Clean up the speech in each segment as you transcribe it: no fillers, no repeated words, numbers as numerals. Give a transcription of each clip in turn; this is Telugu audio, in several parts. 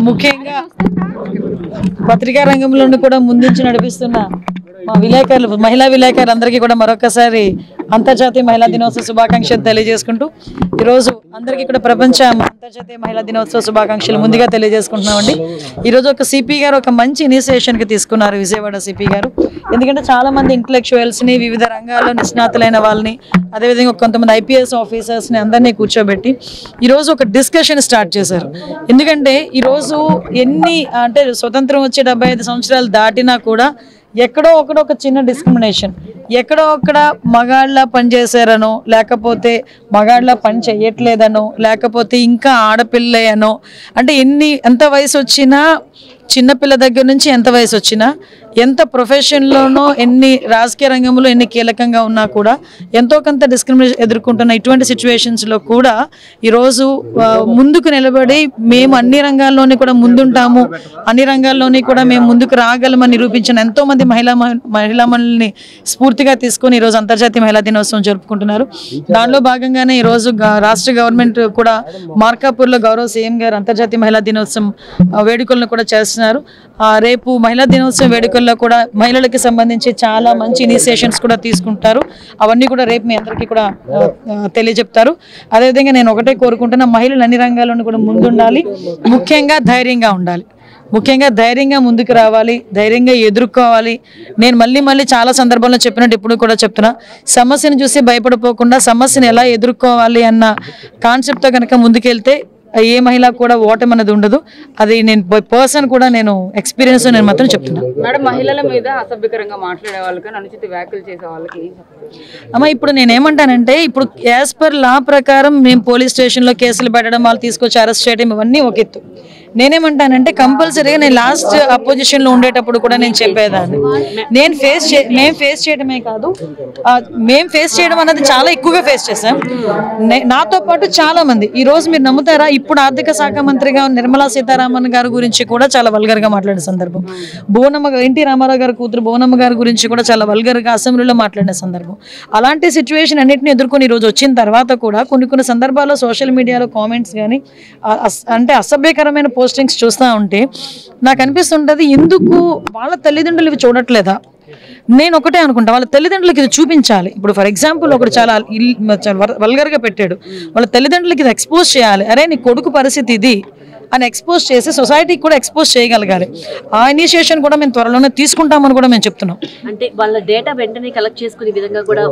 ముఖ్యంగా పత్రికా రంగంలోని కూడా ముందుంచి నడిపిస్తున్న మా విలేకరులు, మహిళా విలేకరులందరికీ కూడా మరొకసారి అంతర్జాతీయ మహిళా దినోత్సవ శుభాకాంక్షలు తెలియజేసుకుంటూ ఈరోజు అందరికీ కూడా ప్రపంచ అంతర్జాతీయ మహిళా దినోత్సవ శుభాకాంక్షలు ముందుగా తెలియజేసుకుంటున్నామండి. ఈరోజు ఒక సిపి గారు ఒక మంచి ఇనిషియేషన్కి తీసుకున్నారు, విజయవాడ సిపి గారు. ఎందుకంటే చాలామంది ఇంటలెక్చువల్స్ని, వివిధ రంగాల్లో నిష్ణాతులైన వాళ్ళని, అదేవిధంగా కొంతమంది ఐపీఎస్ ఆఫీసర్స్ని అందరినీ కూర్చోబెట్టి ఈరోజు ఒక డిస్కషన్ స్టార్ట్ చేశారు. ఎందుకంటే ఈరోజు అంటే స్వతంత్రం వచ్చే 75 సంవత్సరాలు దాటినా కూడా ఎక్కడో ఒక చిన్న డిస్క్రిమినేషన్, ఎక్కడో అక్కడ మగాళ్ళ పని చేశారనో, లేకపోతే మగాళ్ళ పని చేయట్లేదనో, లేకపోతే ఇంకా ఆడపిల్లయనో, అంటే ఎంత వయసు వచ్చినా, చిన్నపిల్ల దగ్గర నుంచి ఎంత వయసు వచ్చినా, ఎంత ప్రొఫెషన్లోనో, ఎన్ని రాజకీయ రంగంలో ఎన్ని కీలకంగా ఉన్నా కూడా ఎంతో కొంత డిస్క్రిమినేషన్ ఎదుర్కొంటున్న ఇటువంటి సిచ్యువేషన్స్లో కూడా ఈరోజు ముందుకు నిలబడి మేము అన్ని రంగాల్లోని కూడా ముందుంటాము, అన్ని రంగాల్లోని కూడా మేము ముందుకు రాగలమని నిరూపించిన ఎంతోమంది మహిళామణుల్ని స్ఫూర్తిగా తీసుకొని ఈరోజు అంతర్జాతీయ మహిళా దినోత్సవం జరుపుకుంటున్నారు. దానిలో భాగంగానే ఈరోజు రాష్ట్ర గవర్నమెంట్ కూడా మార్కాపూర్లో గౌరవ సీఎం గారు అంతర్జాతీయ మహిళా దినోత్సవం వేడుకలను కూడా చేస్తున్నారు. రేపు మహిళా దినోత్సవం వేడుకల్లో కూడా మహిళలకు సంబంధించి చాలా మంచి ఇనిషియేషన్స్ కూడా తీసుకుంటారు. అవన్నీ కూడా రేపు మీ అందరికీ కూడా తెలియజెప్తారు. అదేవిధంగా నేను ఒకటే కోరుకుంటున్నా, మహిళలు అన్ని రంగాల్లోనూ కూడా ముందుండాలి, ముఖ్యంగా ధైర్యంగా ఉండాలి, ముఖ్యంగా ధైర్యంగా ముందుకు రావాలి, ధైర్యంగా ఎదుర్కోవాలి. నేను మళ్ళీ చాలా సందర్భాల్లో చెప్పినట్టు ఇప్పుడు కూడా చెప్తున్నా, సమస్యను చూసి భయపడిపోకుండా సమస్యను ఎలా ఎదుర్కోవాలి అన్న కాన్సెప్ట్తో కనుక ముందుకెళ్తే ఏ మహిళ కూడా ఓటమి అనేది ఉండదు. అది నేను పర్సన్ కూడా నేను ఎక్స్పీరియన్స్ నేను మాత్రం చెప్తున్నాను. మేడం, మహిళల మీద అసభ్యకరంగా మాట్లాడే వాళ్ళకి, అనుచిత వ్యాఖ్యలు చేసే వాళ్ళకి అమ్మ ఇప్పుడు నేనేమంటానంటే, ఇప్పుడు యాజ్ పర్ లా ప్రకారం మేము పోలీస్ స్టేషన్లో కేసులు పెట్టడం, వాళ్ళు తీసుకొచ్చి అరెస్ట్ చేయడం ఇవన్నీ ఒక ఎత్తు. నేనేమంటానంటే కంపల్సరీగా నేను లాస్ట్ అపోజిషన్లో ఉండేటప్పుడు కూడా నేను చెప్పేదాన్ని, మేము ఫేస్ చేయడమే కాదు, మేము ఫేస్ చేయడం అనేది చాలా ఎక్కువగా ఫేస్ చేశాం. నాతో పాటు చాలా మంది. ఈరోజు మీరు నమ్ముతారా, ఇప్పుడు ఆర్థిక శాఖ మంత్రిగా నిర్మలా సీతారామన్ గారి గురించి కూడా చాలా వల్గర్గా మాట్లాడే సందర్భం, ఎన్టీ రామారావు గారి కూతురు భువనమ్మ గారి గురించి కూడా చాలా వల్గర్గా అసెంబ్లీలో మాట్లాడిన సందర్భం. అలాంటి సిచ్యువేషన్ అన్నింటినీ ఎదుర్కొని ఈరోజు వచ్చిన తర్వాత కూడా కొన్ని సందర్భాల్లో సోషల్ మీడియాలో కామెంట్స్ కానీ అంటే అసభ్యకరమైన పోస్టింగ్స్ చూస్తూ ఉంటే నాకు అనిపిస్తుంటుంది, ఎందుకు వాళ్ళ తల్లిదండ్రులు ఇవి చూడట్లేదా? నేను ఒకటే అనుకుంటా, వాళ్ళ తల్లిదండ్రులకి ఇది చూపించాలి. ఇప్పుడు ఫర్ ఎగ్జాంపుల్ ఒకటి చాలా వల్గర్గా పెట్టాడు, వాళ్ళ తల్లిదండ్రులకి ఇది ఎక్స్పోజ్ చేయాలి. అరే నీ కొడుకు పరిస్థితి ఇది అని ఎక్స్పోజ్ చేసి సొసైటీకి కూడా ఎక్స్పోజ్ చేయగలగాలి. ఆ ఇనిషియేషన్ కూడా మేము త్వరలోనే తీసుకుంటామని కూడా మేము చెప్తున్నాం. అంటే వాళ్ళ డేటా వెంటనే కలెక్ట్ చేసుకునే విధంగా కూడా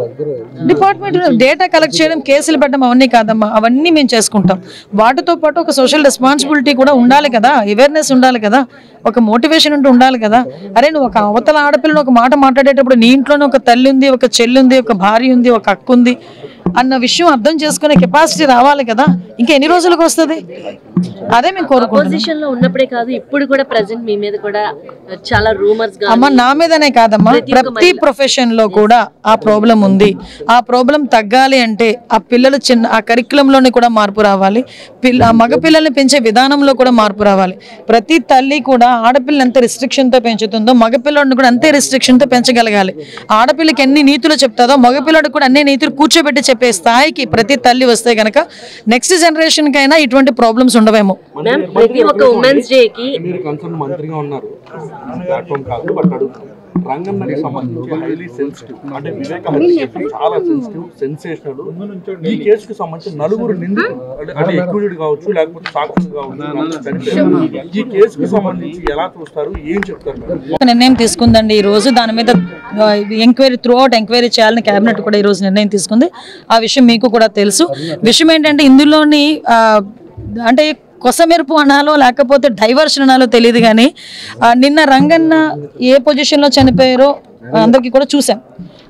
డిపార్ట్మెంట్ డేటా కలెక్ట్ చేయడం, కేసులు పెట్టడం అవన్నీ కాదమ్మా, అవన్నీ మేము చేసుకుంటాం. వాటితో పాటు ఒక సోషల్ రెస్పాన్సిబిలిటీ కూడా ఉండాలి కదా, అవేర్నెస్ ఉండాలి కదా, ఒక మోటివేషన్ అంటూ ఉండాలి కదా. అరే నువ్వు ఒక అవతల ఆడపిల్లని ఒక మాట మాట్లాడేటప్పుడు నీ ఇంట్లోనే ఒక తల్లి ఉంది, ఒక చెల్లి ఉంది, ఒక భార్య ఉంది, ఒక అక్క ఉంది అన్న విషయం అర్థం చేసుకునే కెపాసిటీ రావాలి కదా. ఇంకా ఎన్ని రోజులకు వస్తుంది? అదే మేము అపోజిషన్ లో ఉన్నప్పుడే కాదు, ఇప్పుడు కూడా ప్రెజెంట్ మీ మీద కూడా చాలా రూమర్స్ అమ్మ, నా మీదనే కాదమ్మా, ప్రతి ప్రొఫెషన్ లో కూడా ఆ ప్రాబ్లం ఉంది. ఆ ప్రాబ్లం తగ్గాలి అంటే ఆ పిల్లలు ఆ కరికులంలోని కూడా మార్పు రావాలి, మగ పిల్లల్ని పెంచే విధానంలో కూడా మార్పు రావాలి. ప్రతి తల్లి కూడా ఆడపిల్ల ఎంత రిస్ట్రిక్షన్ తో పెంచుతుందో మగపిల్లడిని కూడా అంతే రిస్ట్రిక్షన్ తో పెంచగలగాలి. ఆడపిల్లకి ఎన్ని నీతులు చెప్తాదో మగపిల్లడికి కూడా అన్ని నీతులు కూర్చోబెట్టి చెప్పే స్థాయికి ప్రతి తల్లి వస్తే గనక నెక్స్ట్ జనరేషన్ కైనా ఇటువంటి ప్రాబ్లమ్స్ ఉండవేమో. ప్రతి ఒక్క ఉమెన్స్ డే కి మీరు కన్సర్న్ మంత్రిగా ఉన్నారు, ప్లాట్ఫామ్ కాదు, బట్ అడుగుతారు రంగంకి సంబంధించి హైలీ సెన్సిటివ్, అంటే వివేకం చాలా సెన్సిటివ్, సెన్సేషనల్. ఈ కేసుకు సంబంధించి 9 నిందితులు, అంటే అక్యూజ్డ్ కావచ్చు, లేకపోతే సాక్షులు కావచ్చు, ఈ కేసుకు సంబంధించి ఎలా చూస్తారు, ఏం చెప్తారు? నిర్ణయం తీసుకుందండి ఈ రోజు. దాని మీద ఎంక్వైరీ, త్రూ అవుట్ ఎంక్వైరీ చేయాలని కేబినెట్ కూడా ఈ రోజు నిర్ణయం తీసుకుంది. ఆ విషయం మీకు కూడా తెలుసు. విషయం ఏంటంటే ఇందులోని అంటే కొసమెరుపు అనాలో లేకపోతే డైవర్షన్ అనాలో తెలియదు, కానీ నిన్న రంగన్న ఏ పొజిషన్లో చనిపోయారో అందరికీ కూడా చూసాం.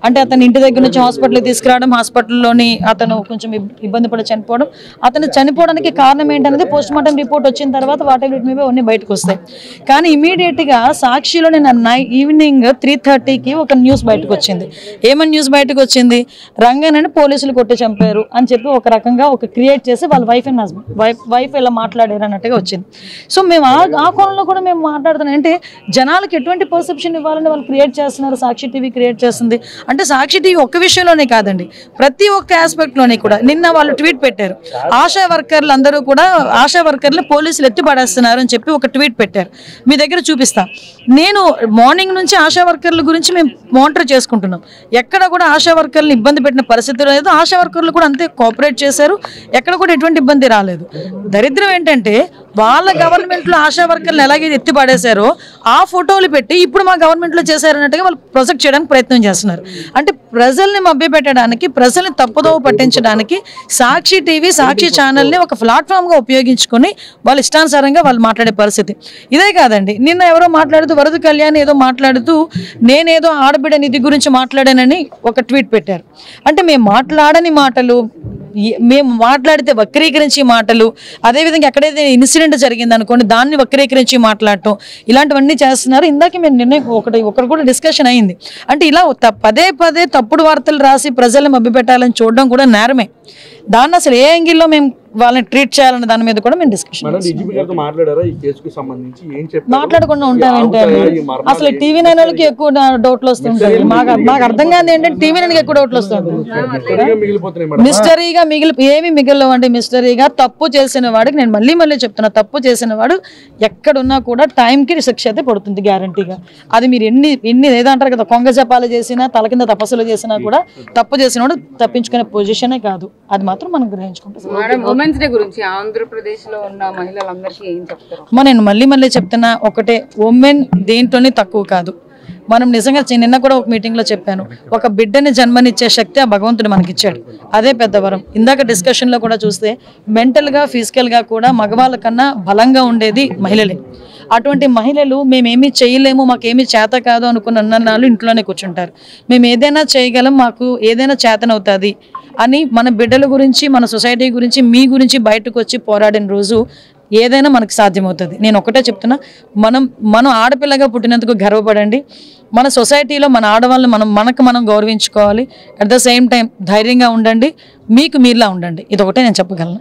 అంటే అతను ఇంటి దగ్గర నుంచి హాస్పిటల్కి తీసుకురావడం, హాస్పిటల్లోని అతను కొంచెం ఇబ్బంది పడి చనిపోవడం. అతను చనిపోవడానికి కారణం ఏంటనేది పోస్ట్ మార్టం రిపోర్ట్ వచ్చిన తర్వాత వాటి మీద అన్నీ బయటకు వస్తాయి. కానీ ఇమీడియట్గా సాక్షిలో నిన్న ఈవినింగ్ 3:30కి ఒక న్యూస్ బయటకు వచ్చింది. ఏమని న్యూస్ బయటకు వచ్చింది? రంగనని పోలీసులు కొట్టి చంపారు అని చెప్పి ఒక రకంగా ఒక క్రియేట్ చేసి వాళ్ళ వైఫ్ ఇలా మాట్లాడారు అన్నట్టుగా వచ్చింది. సో మేము ఆ కోణంలో కూడా మేము మాట్లాడుతున్నాం. అంటే జనాలకు ఎటువంటి పర్సెప్షన్ ఇవ్వాలని వాళ్ళు క్రియేట్ చేస్తున్నారు, సాక్షి టీవీ క్రియేట్ చేస్తుంది. అంటే అంటే సాక్షి టీవీ ఒక్క విషయంలోనే కాదండి, ప్రతి ఒక్క ఆస్పెక్ట్లోనే కూడా. నిన్న వాళ్ళు ట్వీట్ పెట్టారు, ఆశా వర్కర్లు అందరూ కూడా ఆశా వర్కర్లు పోలీసులు ఎత్తి పడేస్తున్నారు అని చెప్పి ఒక ట్వీట్ పెట్టారు. మీ దగ్గర చూపిస్తా. నేను మార్నింగ్ నుంచి ఆశా వర్కర్ల గురించి మేము మానిటర్ చేసుకుంటున్నాం. ఎక్కడ కూడా ఆశా వర్కర్లు ఇబ్బంది పెట్టిన పరిస్థితి లేదు. ఆశా వర్కర్లు కూడా అంతే కోఆపరేట్ చేశారు, ఎక్కడ కూడా ఎటువంటి ఇబ్బంది రాలేదు. దరిద్రం ఏంటంటే వాళ్ళ గవర్నమెంట్లో ఆశా వర్కర్లు ఎలాగైతే ఎత్తి పడేశారో ఆ ఫోటోలు పెట్టి ఇప్పుడు మా గవర్నమెంట్లో చేశారన్నట్టుగా వాళ్ళు ప్రొజెక్ట్ చేయడానికి ప్రయత్నం చేస్తున్నారు. అంటే ప్రజల్ని మభ్యపెట్టడానికి, ప్రజల్ని తప్పుదోవ పట్టించడానికి సాక్షి టీవీ, సాక్షి ఛానల్ని ఒక ప్లాట్ఫామ్గా ఉపయోగించుకొని వాళ్ళు ఇష్టానుసారంగా వాళ్ళు మాట్లాడే పరిస్థితి. ఇదే కాదండి, నిన్న ఎవరో మాట్లాడుతూ వరద కళ్యాణ్ ఏదో మాట్లాడుతూ నేనేదో ఆడబిడ్డ నిధి గురించి మాట్లాడానని ఒక ట్వీట్ పెట్టారు. అంటే మేము మాట్లాడని మాటలు, మేము మాట్లాడితే వక్రీకరించి మాటలు, అదేవిధంగా ఎక్కడైతే ఇన్సిడెంట్ జరిగింది అనుకోండి దాన్ని వక్రీకరించి మాట్లాడటం, ఇలాంటివన్నీ చేస్తున్నారు. ఇందాక మేము నిన్న ఒకటి కూడా డిస్కషన్ అయింది. అంటే ఇలా పదే పదే తప్పుడు వార్తలు రాసి ప్రజల్ని మభ్యపెట్టాలని చూడడం కూడా నేరమే. దాన్ని అసలు ఏ యాంగిల్లో మేము వాళ్ళని ట్రీట్ చేయాలన్న దాని మీద కూడా మేము డిస్కషన్ మాట్లాడకుండా ఉంటామంటే అసలు టీవీ నైన్ వాళ్ళకి ఎక్కువ డౌట్లు వస్తుంటాయి. మాకు అర్థం కాదు ఏంటంటే టీవీ నైన్కి ఎక్కువ డౌట్లు వస్తుంటాయి. మిస్టరీగా ఏమి మిగిలినవు అంటే మిస్టరీగా తప్పు చేసిన వాడికి, నేను మళ్ళీ చెప్తున్నా, తప్పు చేసిన వాడు ఎక్కడున్నా కూడా టైంకి శిక్ష అయితే పడుతుంది గ్యారంటీగా. అది మీరు ఎన్ని ఏదంటారు కదా, కొంగ జపాలు చేసినా తల కింద తపస్సులు చేసినా కూడా తప్పు చేసిన వాడు తప్పించుకునే పొజిషనే కాదు. అది మాత్రం మనం గ్రహించుకుంటాం. గురించి ఆంధ్రప్రదేశ్ లో ఉన్న మహిళలందరికీ ఏం చెప్తారు? నేను మళ్ళీ చెప్తున్నా ఒకటే, ఉమెన్ దేంట్లోనే తక్కువ కాదు. మనం నిజంగా నిన్న కూడా ఒక మీటింగ్లో చెప్పాను, ఒక బిడ్డని జన్మనిచ్చే శక్తి ఆ భగవంతుడు మనకిచ్చాడు, అదే పెద్ద వరం. ఇందాక డిస్కషన్లో కూడా చూస్తే మెంటల్గా ఫిజికల్గా కూడా మగవాళ్ళ కన్నా బలంగా ఉండేది మహిళలే. అటువంటి మహిళలు మేమేమీ చేయలేము, మాకేమీ చేత కాదు అనుకున్న అన్నాళ్ళు ఇంట్లోనే కూర్చుంటారు. మేము ఏదైనా చేయగలం, మాకు ఏదైనా చేతనవుతుంది అని మన బిడ్డల గురించి, మన సొసైటీ గురించి, మీ గురించి బయటకు వచ్చి పోరాడిన రోజు ఏదైనా మనకు సాధ్యమవుతుంది. నేను ఒకటే చెప్తున్నా, మనం ఆడపిల్లగా పుట్టినందుకు గర్వపడండి. మన సొసైటీలో మన ఆడవాళ్ళని మనం గౌరవించుకోవాలి. అట్ ద సేమ్ టైం ధైర్యంగా ఉండండి, మీకు మీరులా ఉండండి. ఇదొకటే నేను చెప్పగలను.